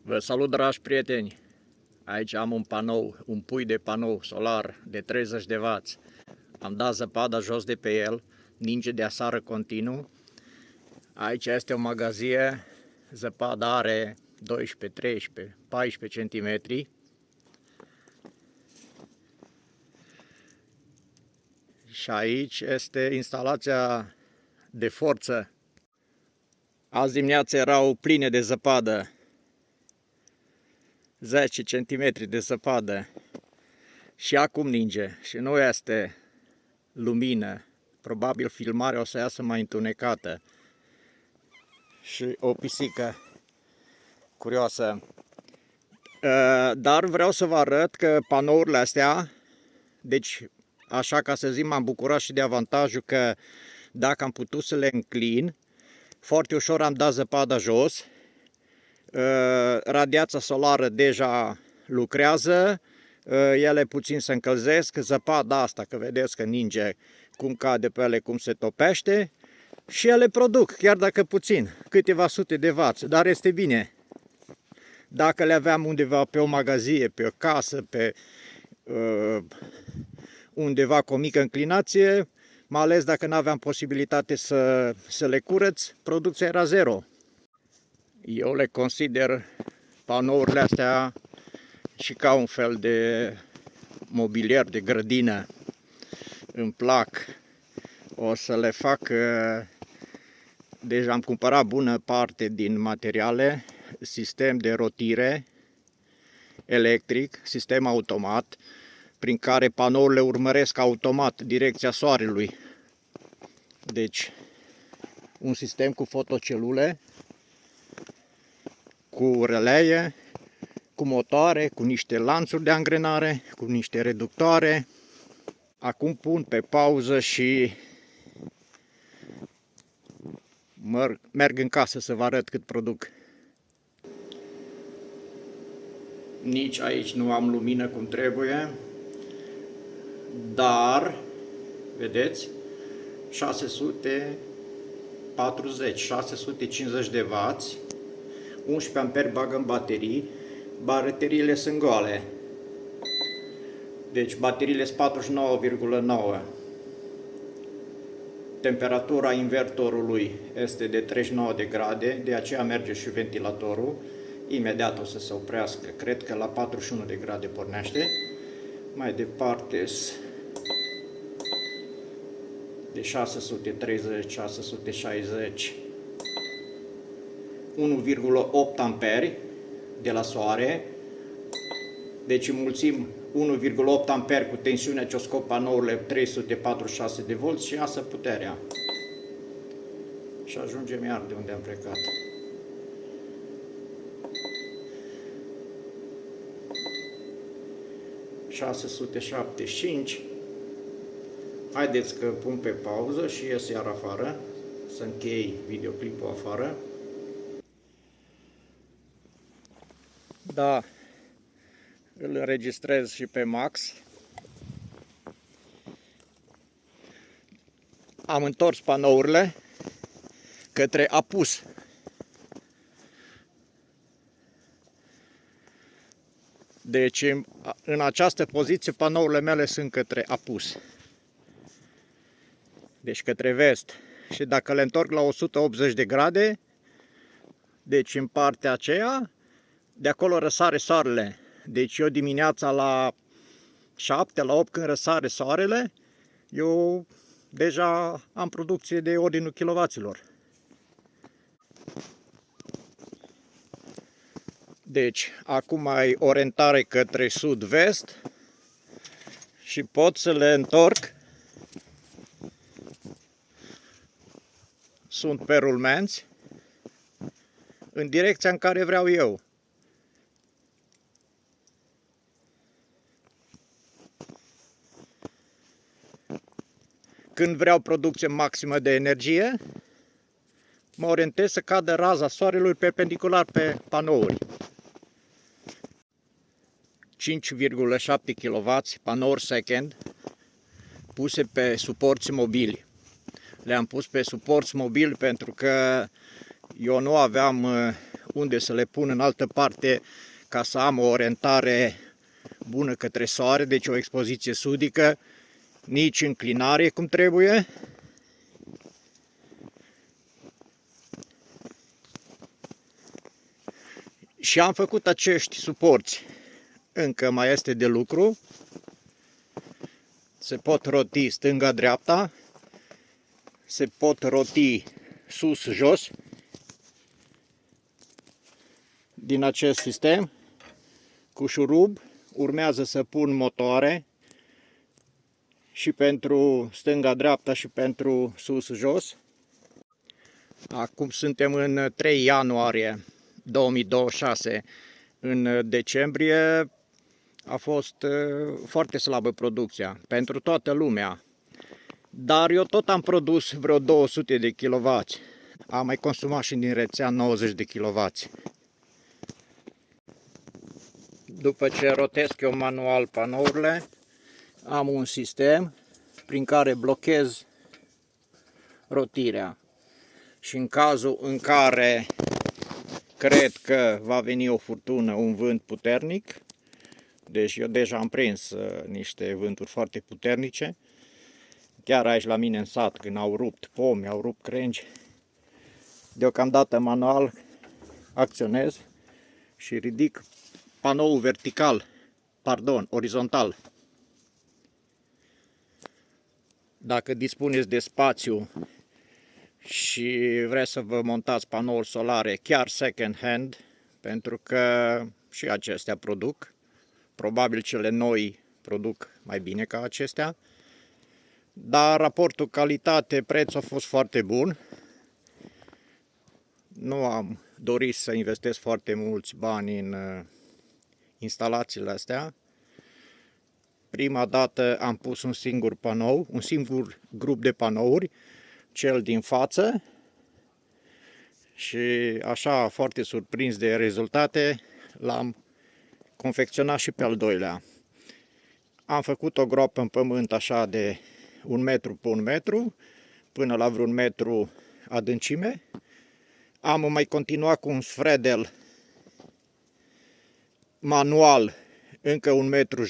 Vă salut, dragi prieteni! Aici am un panou, un pui de panou solar de 30 de W. Am dat zăpada jos de pe el, ninge de asară continuu. Aici este o magazie, zăpada are 12, 13, 14 cm. Și aici este instalația de forță. Azi dimineața erau pline de zăpadă. 10 cm de zăpadă și acum ninge și nu este lumină, probabil filmarea o să iasă mai întunecată și o pisică curioasă. Dar vreau să vă arăt că panourile astea, deci așa ca să zic, m-am bucurat și de avantajul că dacă am putut să le înclin, foarte ușor am dat zăpada jos. Radiația solară deja lucrează, ele puțin se încălzesc, zăpada asta, că vedeți că ninge, cum cade pe ele, cum se topește, și ele produc, chiar dacă puțin, câteva sute de W, dar este bine. Dacă le aveam undeva pe o magazie, pe o casă, pe undeva cu o mică înclinație, mai ales dacă nu aveam posibilitate să le curăț, producția era zero. Eu le consider panourile astea și ca un fel de mobilier de grădină. Îmi plac. O să le fac. Deja am cumpărat bună parte din materiale, sistem de rotire electric, sistem automat, prin care panourile urmăresc automat direcția soarelui. Deci, un sistem cu fotocelule, cu relee, cu motoare, cu niște lanțuri de angrenare, cu niște reductoare. Acum pun pe pauză și merg în casă să vă arăt cât produc. Nici aici nu am lumină cum trebuie, dar, vedeți, 650 de W, 11 amperi bag în baterii, bateriile sunt goale. Deci bateriile sunt 49,9. Temperatura invertorului este de 39 de grade, de aceea merge și ventilatorul. Imediat o să se oprească, cred că la 41 de grade pornește. Mai departe de 630, 660, 1,8 amperi de la soare. Deci înmulțim 1,8 amperi cu tensiunea ce o scop panourile 346 de volți și iasă puterea. Și ajungem iar de unde am plecat. ...675. Haideți că pun pe pauză și ies iar afară, să închei videoclipul afară. Da, îl înregistrez și pe max. Am întors panourile către apus. Deci în această poziție panourile mele sunt către apus. Deci către vest. Și dacă le întorc la 180 de grade, deci în partea aceea, de acolo răsare soarele. Deci eu dimineața la 7, la 8 când răsare soarele, eu deja am producție de ordinul kilowatților. Deci acum ai orientare către sud-vest și pot să le întorc. Sunt pe rulmenți în direcția în care vreau eu. Când vreau producție maximă de energie, mă orientez să cadă raza soarelui perpendicular pe panouri. 5,7 kW panouri second puse pe suporți mobili. Le-am pus pe suporți mobili pentru că eu nu aveam unde să le pun în altă parte ca să am o orientare bună către soare, deci o expoziție sudică, nici înclinare cum trebuie. Și am făcut acești suporți. Încă mai este de lucru. Se pot roti stânga-dreapta, se pot roti sus-jos din acest sistem cu șurub. Urmează să pun motoare și pentru stânga-dreapta și pentru sus-jos. Acum suntem în 3 ianuarie 2026. În decembrie a fost foarte slabă producția pentru toată lumea. Dar eu tot am produs vreo 200 de kW. Am mai consumat și din rețea 90 de kW. După ce rotesc eu manual panourile, am un sistem prin care blochez rotirea. Și în cazul în care cred că va veni o furtună, un vânt puternic, deci eu deja am prins niște vânturi foarte puternice, chiar aici la mine în sat, când au rupt pomi, au rupt crengi, deocamdată manual acționez și ridic panoul orizontal. Dacă dispuneți de spațiu și vreți să vă montați panouri solare chiar second hand, pentru că și acestea produc, probabil cele noi produc mai bine ca acestea, dar raportul calitate-preț a fost foarte bun. Nu am dorit să investesc foarte mulți bani în instalațiile astea. Prima dată am pus un singur panou, un singur grup de panouri, cel din față, și așa, foarte surprins de rezultate, l-am confecționat și pe al doilea. Am făcut o groapă în pământ așa de 1 metru pe 1 metru, până la vreun metru adâncime. Am mai continuat cu un sfredel manual încă 1,5 metru.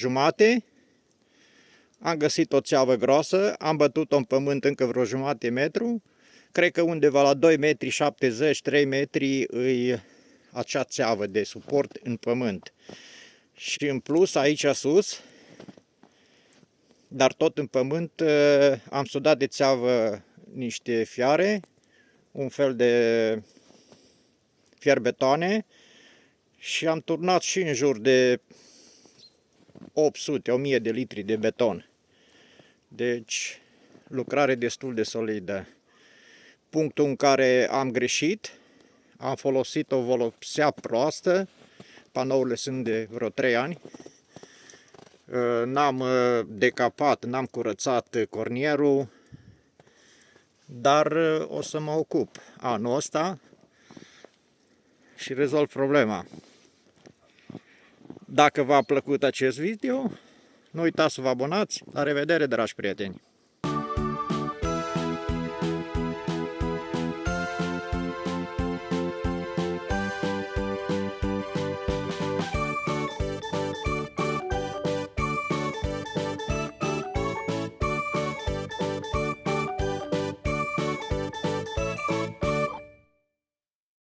Am găsit o țeavă groasă, am bătut-o în pământ încă vreo jumătate metru. Cred că undeva la 2,70 metri, 3 metri îi acea țeavă de suport în pământ. Și în plus aici sus, dar tot în pământ, am sudat de țeavă niște fiare, un fel de fierbetoane, și am turnat și în jur de 800-1000 de litri de beton. Deci, lucrare destul de solidă. Punctul în care am greșit, am folosit o volopsea proastă, panourile sunt de vreo 3 ani, n-am decapat, n-am curățat cornierul, dar o să mă ocup anul ăsta și rezolv problema. Dacă v-a plăcut acest video, nu uitați să vă abonați. La revedere, dragi prieteni!